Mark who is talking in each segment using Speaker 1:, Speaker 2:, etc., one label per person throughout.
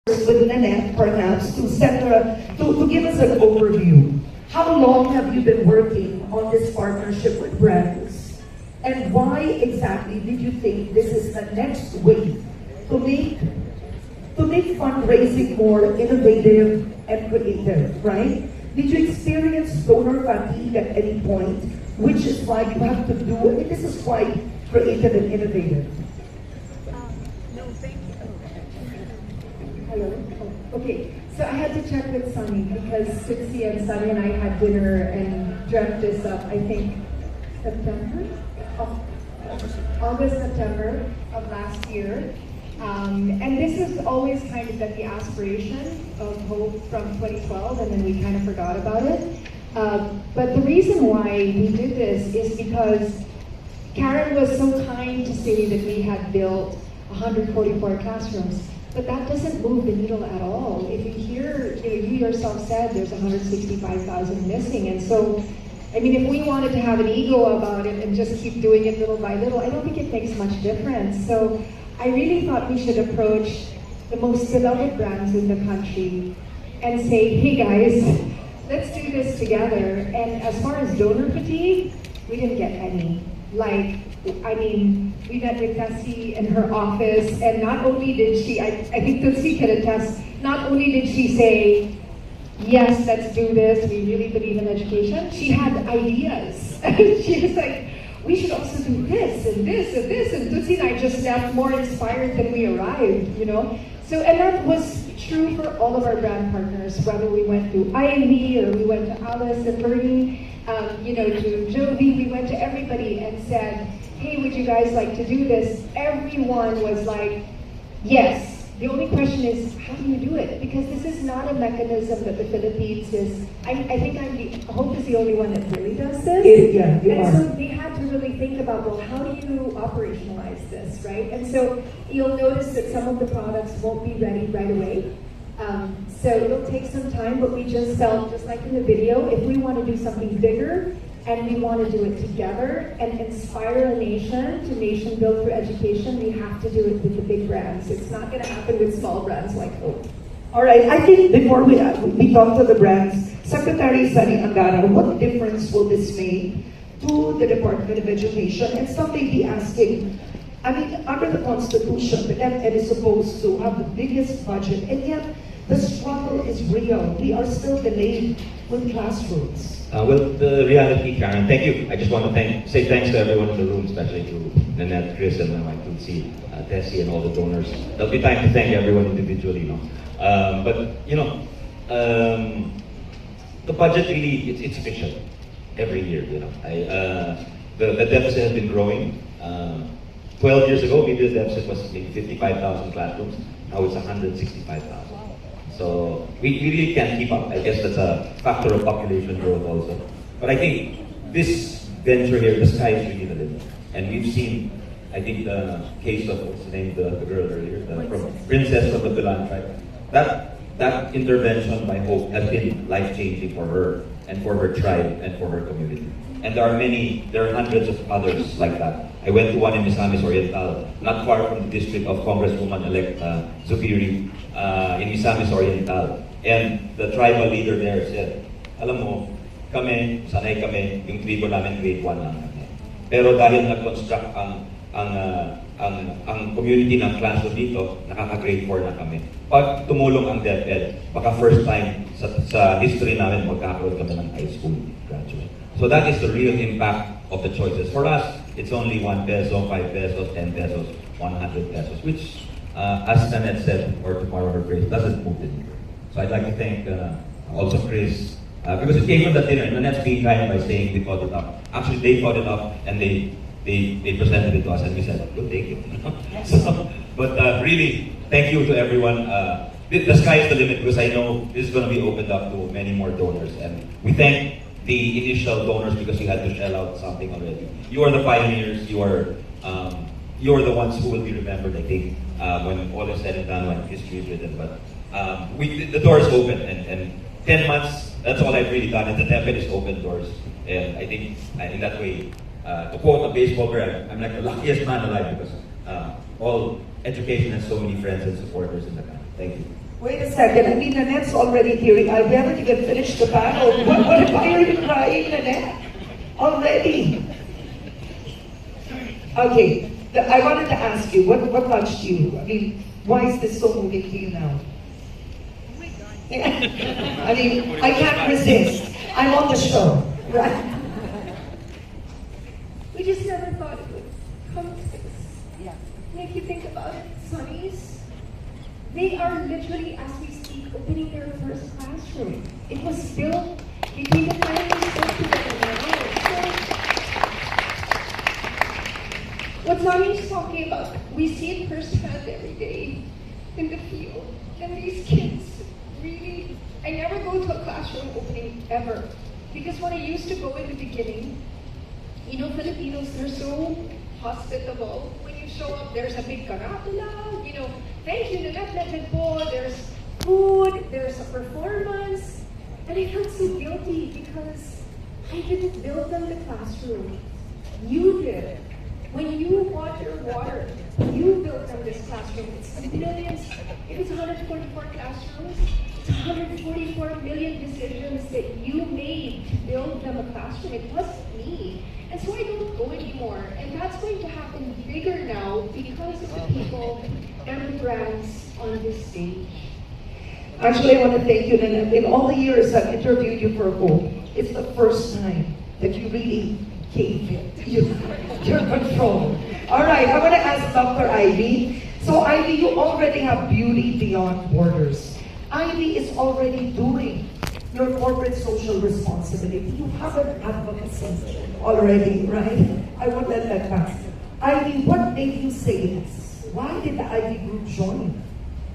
Speaker 1: with Nanette, perhaps, to give us an overview. How long have you been working on this partnership with brands? And why exactly did you think this is the next way to make fundraising more innovative and creative, right? Did you experience donor fatigue at any point? Which is why you have to do, I mean, this is quite creative and innovative.
Speaker 2: No, thank you.
Speaker 3: Hello. Oh, okay, so I had to check with Sunny because Sixty and Sunny and I had dinner and dreamt this up, I think, August, September of last year. And this is always kind of the aspiration of Hope from 2012, and then we kind of forgot about it. But the reason why we did this is because Karen was so kind to say that we had built 144 classrooms, but that doesn't move the needle at all. If you hear, you yourself said there's 165,000 missing, and so, I mean, if we wanted to have an ego about it and just keep doing it little by little, I don't think it makes much difference. So I really thought we should approach the most beloved brands in the country and say, hey guys, let's do this together. And as far as donor fatigue, we didn't get any. Like, I mean, we met with Tessie in her office, and not only did she, I think Tutsi can attest, not only did she say, yes, let's do this, we really believe in education, she had ideas. She was like, we should also do this and this and this, and Tutsi and I just left more inspired than we arrived, you know? So, and that was true for all of our brand partners, whether we went to Ivy or we went to Alice and Bernie, to Jovi, we went to everybody and said, hey, would you guys like to do this? Everyone was like, yes. The only question is, how do you do it? Because this is not a mechanism that the Philippines is, I think Hope is the only one that really does this. So they had to really think about, well, how do you operationalize this, right? And so you'll notice that some of the products won't be ready right away. So it'll take some time, but we just felt, just like in the video, if we want to do something bigger, and we want to do it together and inspire a nation to nation build through education, we have to do it with the big brands. It's not going to happen with small brands like Hope.
Speaker 1: All right, I think before we talk to the brands, Secretary Sunny Angara, what difference will this make to the Department of Education? And some may be asking, I mean, under the Constitution, the DepEd is supposed to have the biggest budget, and yet the struggle is real. We are still delayed with classrooms.
Speaker 4: Well, the reality, Karen, thank you. I just want to say thanks to everyone in the room, especially to Nanette, Chris, and my Tulsi, Tessie, and all the donors. There'll be time to thank everyone individually, the budget really, it's fiction every year, The deficit has been growing. 12 years ago, maybe the deficit was maybe 55,000 classrooms. Now it's 165,000. So we really can't keep up. I guess that's a factor of population growth also. But I think this venture here, the sky is really the limit. And we've seen, I think, the case of, what's the name, the girl earlier, from Princess of the Bilan tribe. That intervention by Hope has been life-changing for her and for her tribe and for her community. And there are hundreds of others like that. I went to one in Misamis Oriental, not far from the district of Congresswoman-elect Zubiri, in Misamis Oriental. And the tribal leader there said, alam mo, kami, sanay kami, yung tribo namin grade 1 lang kami. Pero dahil nag-construct ang community ng classroom dito, nakaka-grade 4 na kami. Pag tumulong ang DepEd, baka first time sa history namin magkakaroon kami ng high school graduate. So that is the real impact of the choices. For us, it's only 1 peso, 5 pesos, 10 pesos, 100 pesos, which, as Nanette said, or to borrow her phrase, doesn't move the needle. So I'd like to thank also Chris, because it came from the dinner. Nanette's being kind by saying they thought it up. Actually, they thought it up and they presented it to us, and we said, we'll take it. But really, thank you to everyone. The sky is the limit, because I know this is going to be opened up to many more donors, and we thank the initial donors because you had to shell out something already. You are the pioneers. You are the ones who will be remembered, I think, when all is said and done, when history is written. But the door is open, and 10 months, that's all I've really done, and the DepEd is open doors. And I think in that way, to quote a baseball player, I'm like the luckiest man alive, because all education has so many friends and supporters in the country. Thank you.
Speaker 1: Wait a second. I mean, Nanette's already teary-eyed. We haven't even finished the panel. Why are you crying, Nanette? Already. Okay. I wanted to ask you, what touched you? I mean, why is this so moving to you now?
Speaker 2: Oh my God.
Speaker 1: I mean, I can't resist. I'm on the show, right?
Speaker 3: We just never thought it would come to this. Yeah. And if you think about it, Sunnies, they are literally, as we speak, opening their first classroom. It was built between the time we spoke to them and now. So, what Sunnies is talking about, we see it firsthand every day in the field. And these kids really, I never go to a classroom opening ever. Because when I used to go in the beginning, you know, Filipinos, they're so hospitable. When you show up, there's a big karatula, you know, thank you, Nanette, Medved po. There's food, there's a performance. And I felt so guilty because I didn't build them the classroom. You did. When you bought your water, you built them this classroom. It's millions. If it's 144 classrooms, it's 144 million decisions that you made to build them a classroom. It wasn't me. And so I don't go anymore. And that's going to happen bigger now because of the people and the brands on this stage.
Speaker 1: Actually, I want to thank you, Nanette. In all the years I've interviewed you for Hope, it's the first time that you really gave it your control. All right, I want to ask Dr. Ivy. So, Ivy, you already have Beauty Beyond Borders. Ivy is already doing your corporate social responsibility. You have an advocacy already, right? I won't let that pass. Ivy, what made you say this? Why did the Ivy group join?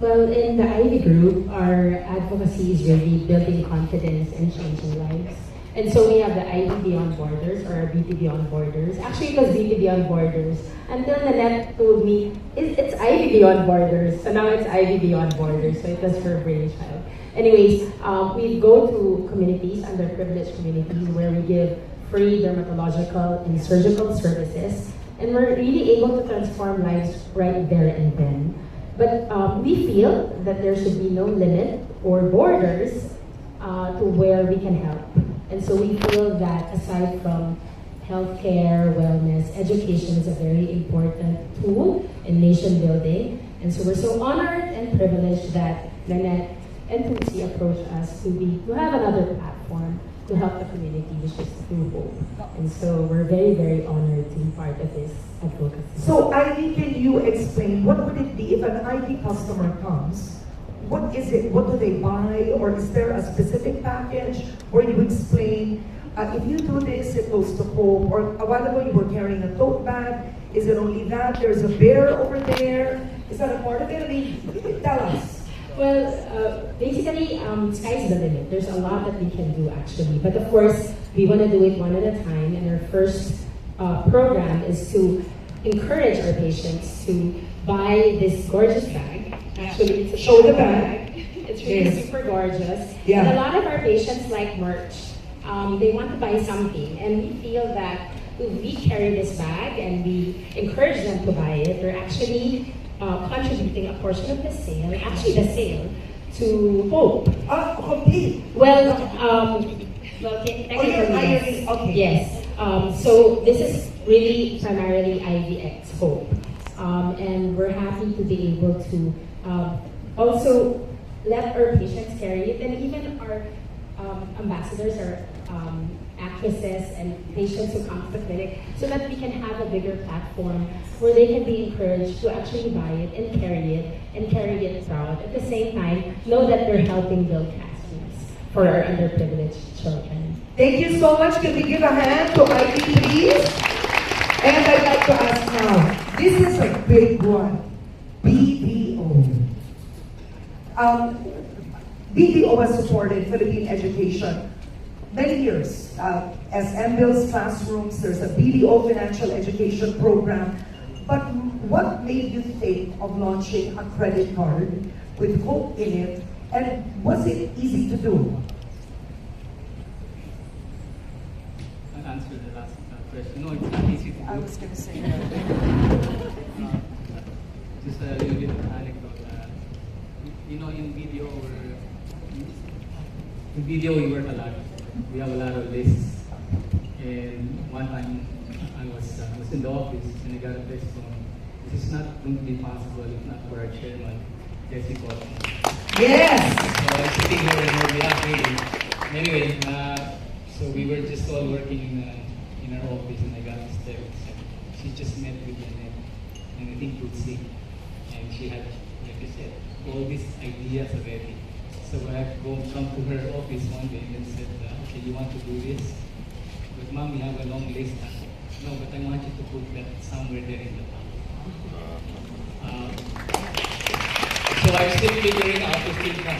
Speaker 5: Well, in the Ivy Group, our advocacy is really building confidence and changing lives. And so we have the Ivy Beyond Borders, or our Beauty Beyond Borders. Actually, it was Beauty Beyond Borders. Until Nanette told me, it's Ivy Beyond Borders. So now it's Ivy Beyond Borders. So it was her brainchild. Anyways, we go to communities, underprivileged communities, where we give free dermatological and surgical services. And we're really able to transform lives right there and then. But we feel that there should be no limit or borders to where we can help. And so we feel that aside from healthcare, wellness, education is a very important tool in nation building. And so we're so honored and privileged that Nanette and Tutsi approached us to have another platform to help the community, which is through Hope. And so we're very, very honored to be part of this advocacy.
Speaker 1: So, Ivy, can you explain what would it be if an Ivy customer comes? What is it? What do they buy? Or is there a specific package where you explain, if you do this, it goes to Hope? Or a while ago you were carrying a tote bag. Is it only that? There's a bear over there. Is that a part of it? I mean, tell us.
Speaker 5: Well, basically, sky's the limit. There's a lot that we can do actually. But of course, we want to do it one at a time. And our first program is to encourage our patients to buy this gorgeous bag. Actually, it's a
Speaker 1: Show the bag.
Speaker 5: It's really
Speaker 1: Yes.
Speaker 5: super gorgeous.
Speaker 1: Yeah.
Speaker 5: And a lot of our patients like merch. They want to buy something. And we feel that if we carry this bag and we encourage them to buy it, we're actually contributing a portion of the sale, actually the sale, to Hope.
Speaker 1: Complete.
Speaker 5: Well,
Speaker 1: you're
Speaker 5: technically, yes.
Speaker 1: hiring, okay.
Speaker 5: Yes. So this is really primarily IVX Hope. And we're happy to be able to also let our patients carry it, and even our ambassadors, our actresses and patients who come to the clinic, so that we can have a bigger platform where they can be encouraged to actually buy it and carry it proud. At the same time, know that they're helping build classrooms for our underprivileged children.
Speaker 1: Thank you so much. Can we give a hand to Ivy, please? And I'd like to ask now, this is a big one. BDO. BDO has supported Philippine education many years. As MBIL's classrooms, there's a BDO financial education program. But what made you think of launching a credit card with Hope in it? And was it easy to do?
Speaker 6: I'll answer the last question. No, it's not easy to do.
Speaker 2: I was going to say
Speaker 6: Just a little bit of anecdote. you know, in video we work a lot. We have a lot of lists. And one time I was in the office and I got a text from, this is not going to be possible if not for our chairman, Jesse Cotton.
Speaker 1: Yes!
Speaker 6: So I'm sitting here and we're laughing. Anyway, so we were just all working in our office and I got this text. She just met with Nanette and I think you'd see. And she had, like I said, all these ideas already. So I come to her office one day and said, okay, you want to do this? But mom, we have a long list. No, but I want you to put that somewhere there in the top. So I'm still figuring out how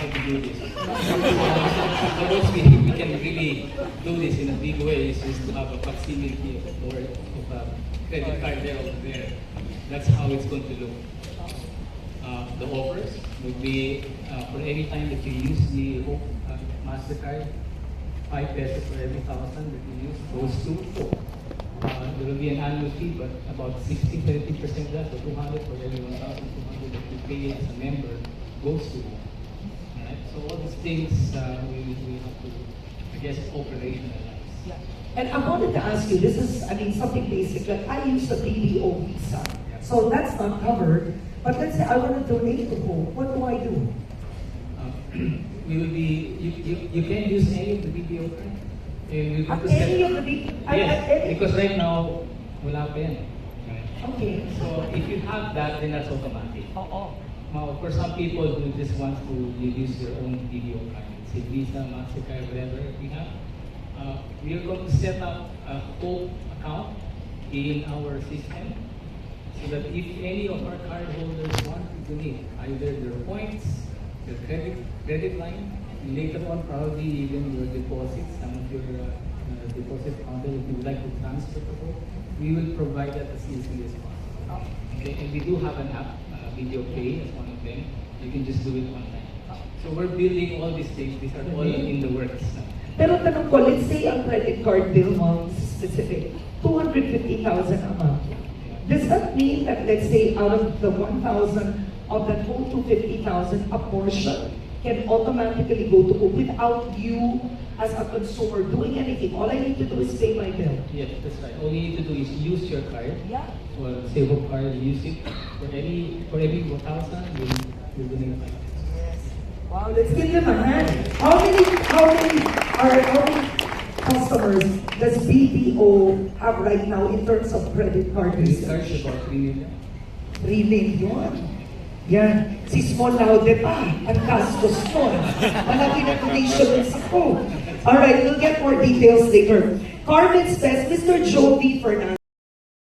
Speaker 6: to do this. The most we can really do this in a big way is just to have a facsimile of a credit card there over there. That's how it's going to look. The offers would be for any time that you use the MasterCard, 5 pesos for every 1,000 that you use goes to. There will be an annual fee, but about 60-70% of that, or 200 for every 1,200 that you pay as a member goes to. Alright, so all these things we have to, I guess, operationalize.
Speaker 1: Yeah. And I wanted to ask you, this is, I mean, something basic, like I use a BDO visa, so that's not covered, but let's say I want to donate to home, what do I do?
Speaker 6: We will be, you can use any of the BDO card. And we're going to
Speaker 1: Any
Speaker 6: set,
Speaker 1: of the BDO?
Speaker 6: yes, because right now, wala pa yan. Right?
Speaker 1: Okay.
Speaker 6: So if you have that, then that's automatic. Now, for some people who just want to use their own BDO card, say Visa, MasterCard, whatever we have, we are going to set up a Hope account in our system so that if any of our cardholders want to donate either their points, their credit line, and later on probably even your deposits, some of your deposit account that you would like to transfer to Hope, we will provide that as easily as possible. Okay, and we do have an app, Video Pay as one of them. You can just do it online. So we're building all these things. These are all in the works.
Speaker 1: Pero tanong ko, let's say ang credit card bill mo specific, 250,000 a month. Does that mean that, let's say, out of the 1,000 of that whole 250,000, a portion can automatically go to Hope without you as a consumer doing anything? All I need to do is pay my bill.
Speaker 6: Yes, that's right. All you need to do is use your card.
Speaker 1: Yeah.
Speaker 6: Or say Hope card, use it for every 1,000, you'll donate 5.
Speaker 1: Wow, let's give them a hand. How many customers does BPO have right now in terms of credit card
Speaker 6: Credit
Speaker 1: usage?
Speaker 6: cards about 3 million.
Speaker 1: 3 million. Yan. Si Small Laude pa. Ang gastos mo. Malaki na donation sa ko. Alright, we'll get more details later. Carmen's best, Mr. Jovi Fernandez.